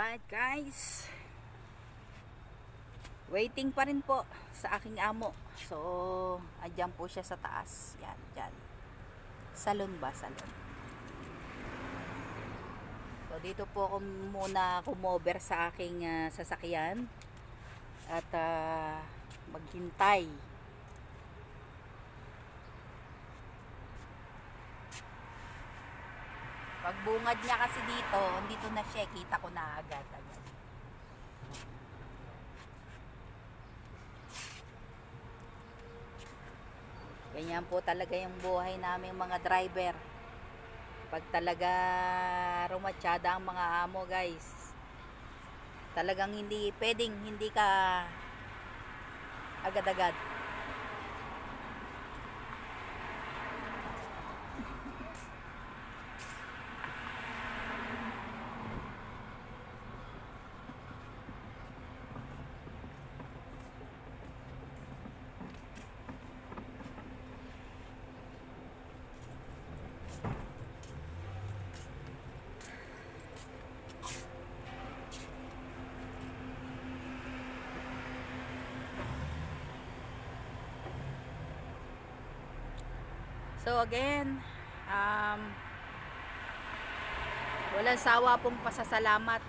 Alright guys, waiting pa rin po sa aking amo. So, andyan po siya sa taas. Yan, dyan. Salon ba? Salon. So, dito po ako muna kumover sa aking sasakyan. At maghintay. Pagbungad niya kasi dito na siya, kita ko na agad. Ganyan po talaga yung buhay namin mga driver. Pag talaga rumatsyada ang mga amo guys, talagang hindi pwedeng hindi ka agad-agad. So again, walang sawa pong pasasalamat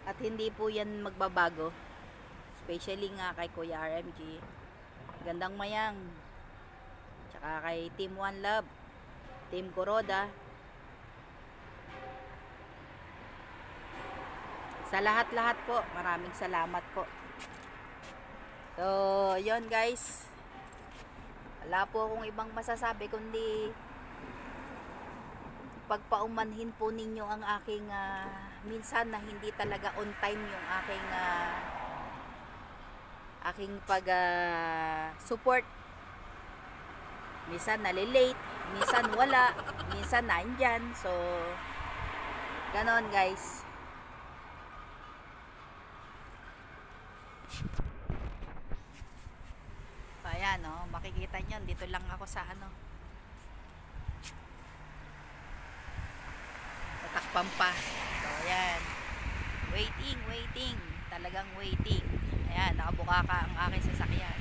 at hindi po yan magbabago, especially nga kay Kuya RMG, Gandang Mayang, tsaka kay Team One Love, Team Kuroda, sa lahat-lahat po, maraming salamat po. So yun guys, wala po akong ibang masasabi kundi pagpaumanhin po ninyo ang aking minsan na hindi talaga on time yung aking pag support. Minsan nalilate, minsan wala, minsan nandyan. So ganon guys. Ayan, oh, makikita nyo, dito lang ako sa tatakpan pa. So ayan, waiting, talagang waiting. Ayan, nakabuka ka ang aking sasakyan.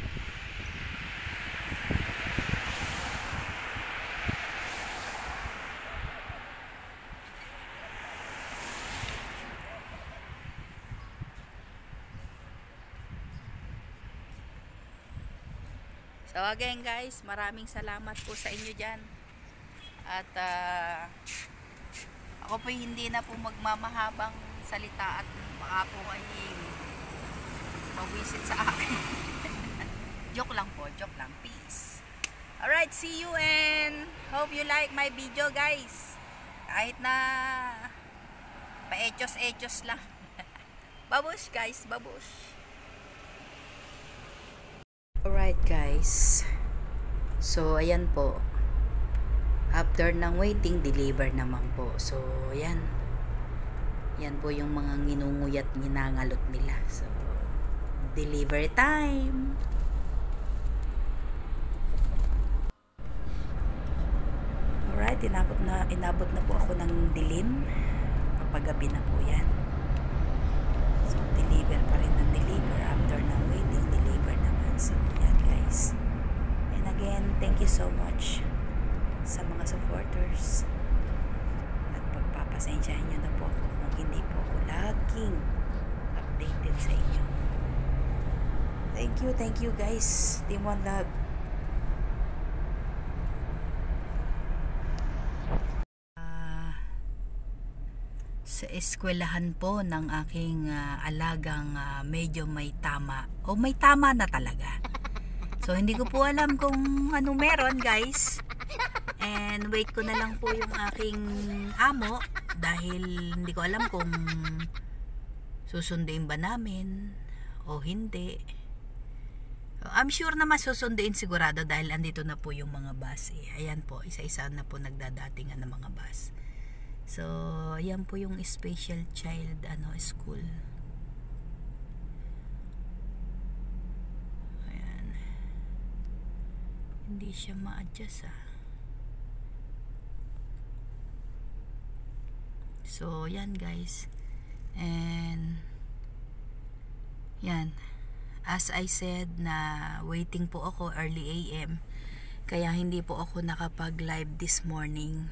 So again guys, maraming salamat po sa inyo dyan. At ako po hindi na po magmamahabang salita at baka po ay mawisit sa akin. Joke lang po, joke lang. Peace. Alright, see you and hope you like my video guys. Kahit na pa-echos lang. Babush guys, babush. Alright guys, so ayan po, after ng waiting, deliver naman po. So ayan, yan po yung mga nginunguyat, ginangalot nila. So deliver time. Alright, inabot na po ako ng dilim, papagabi na po yan. So deliver pa rin ng deliver after ng waiting, deliver naman. So yan guys, and again thank you so much sa mga supporters at pagpapasensyahan nyo na po ako kung hindi po ako laging updated sa inyo. Thank you guys, Team One Love. Sa eskwelahan po ng aking alagang medyo may tama o may tama na talaga. So hindi ko po alam kung ano meron guys, and wait ko na lang po yung aking amo dahil hindi ko alam kung susunduin ba namin o hindi. So, I'm sure na masusunduin sigurado dahil andito na po yung mga bus ayan po, isa-isa na po nagdadatingan ng mga bus. So, ayan po yung special child school. Ayan. Hindi siya ma-adjust So yan guys, and yan, as I said na waiting po ako early AM, kaya hindi po ako nakapag live this morning.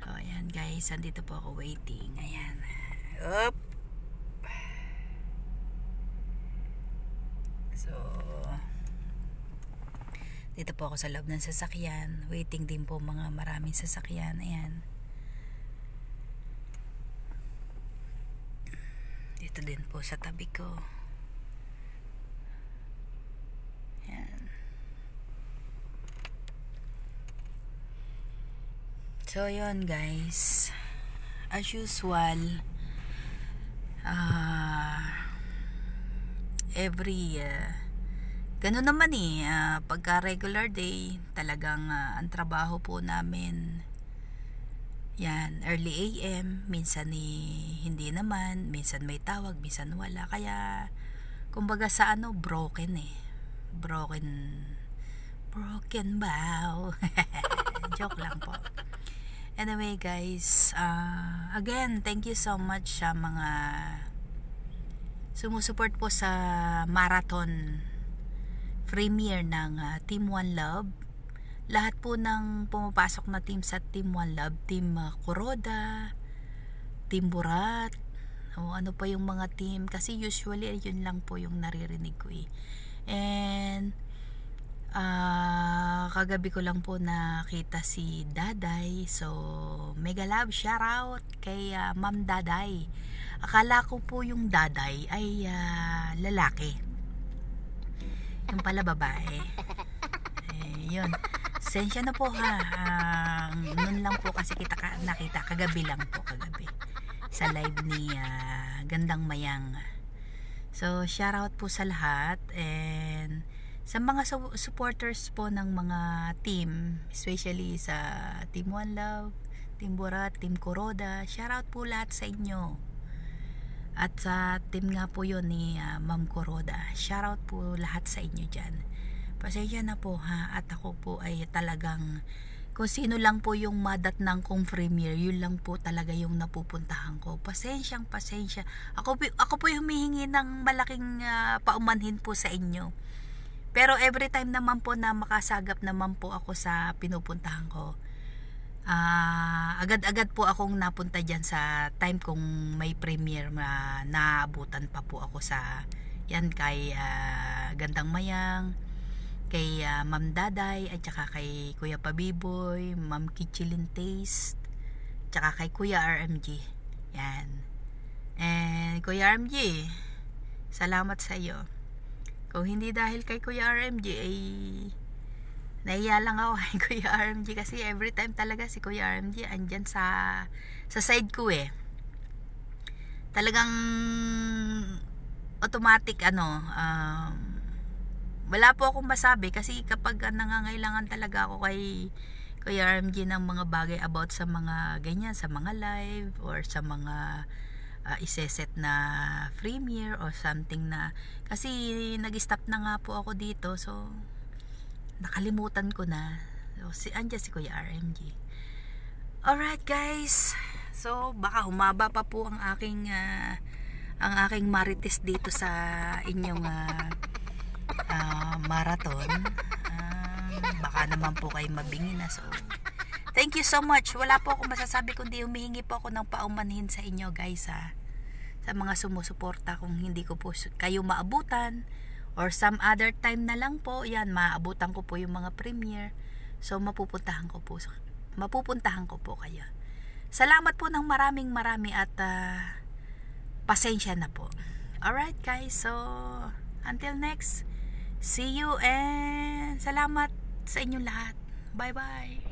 So ayan guys, andito po ako waiting. Ayan, up. So dito po ako sa loob ng sasakyan, waiting din po mga maraming sasakyan. Ayan, dito din po sa tabi ko. Ayan. So yun guys, as usual, ganun naman pagka regular day talagang ang trabaho po namin yan early AM, minsan hindi naman, minsan may tawag, minsan wala, kaya kumbaga sa broken bow. Joke lang po. Anyway guys, again, thank you so much sa mga sumusuport po sa marathon premiere ng Team One Love. Lahat po ng pumapasok na team sa Team One Love, Team Kuroda, Team Burat, o ano pa yung mga team, kasi usually yun lang po yung naririnig ko And kagabi ko lang po nakita si Daday, so mega love shout out kay Ma'am Daday. Akala ko po yung Daday ay lalaki, yung pala babae. Yun, sensya na po noon lang po kasi nakita kagabi lang po, kagabi sa live ni Gandang Mayang. So shout out po sa lahat, and sa mga supporters po ng mga team, especially sa Team One Love, Team Burat, Team Kuroda, shout out po lahat sa inyo. At sa team nga po yun ni Ma'am Kuroda, shout out po lahat sa inyo dyan. Pasensya na po at ako po ay talagang, kung sino lang po yung madat ng kong premiere, yun lang po talaga yung napupuntahan ko. Pasensya. Ako po yung humihingi ng malaking paumanhin po sa inyo. Pero every time naman po na makasagap naman po ako sa pinupuntahan ko, agad-agad po akong napunta dyan sa time kong may premiere, naabutan pa po ako sa yan kay Gandang Mayang, kay Ma'am Daday, at saka kay Kuya Pabiboy, Ma'am Kichilin Taste, tsaka kay Kuya RMG. Yan. And Kuya RMG, salamat sa iyo. Kung hindi dahil kay Kuya RMG ay nahiya lang ako kay Kuya RMG, kasi every time talaga si Kuya RMG andyan sa side ko talagang automatic wala po akong masabi, kasi kapag nangangailangan talaga ako kay Kuya RMG ng mga bagay about sa mga ganyan, sa mga live or sa mga iseset na premiere or something, na kasi nag-stop na nga po ako dito, so nakalimutan ko na. So andyan si Kuya RMG. Alright guys, so baka humaba pa po ang aking marites dito sa inyong marathon. Baka naman po kayo mabingi na. So thank you so much. Wala po akong masasabi kundi humihingi po ako ng paumanhin sa inyo guys, sa mga sumusuporta. Kung hindi ko po kayo maabutan or some other time na lang po, yan, maabutan ko po yung mga premiere, so mapupuntahan ko po kayo. Salamat po ng marami at pasensya na po. Alright guys, so until next, see you, and salamat sa inyong lahat. Bye bye.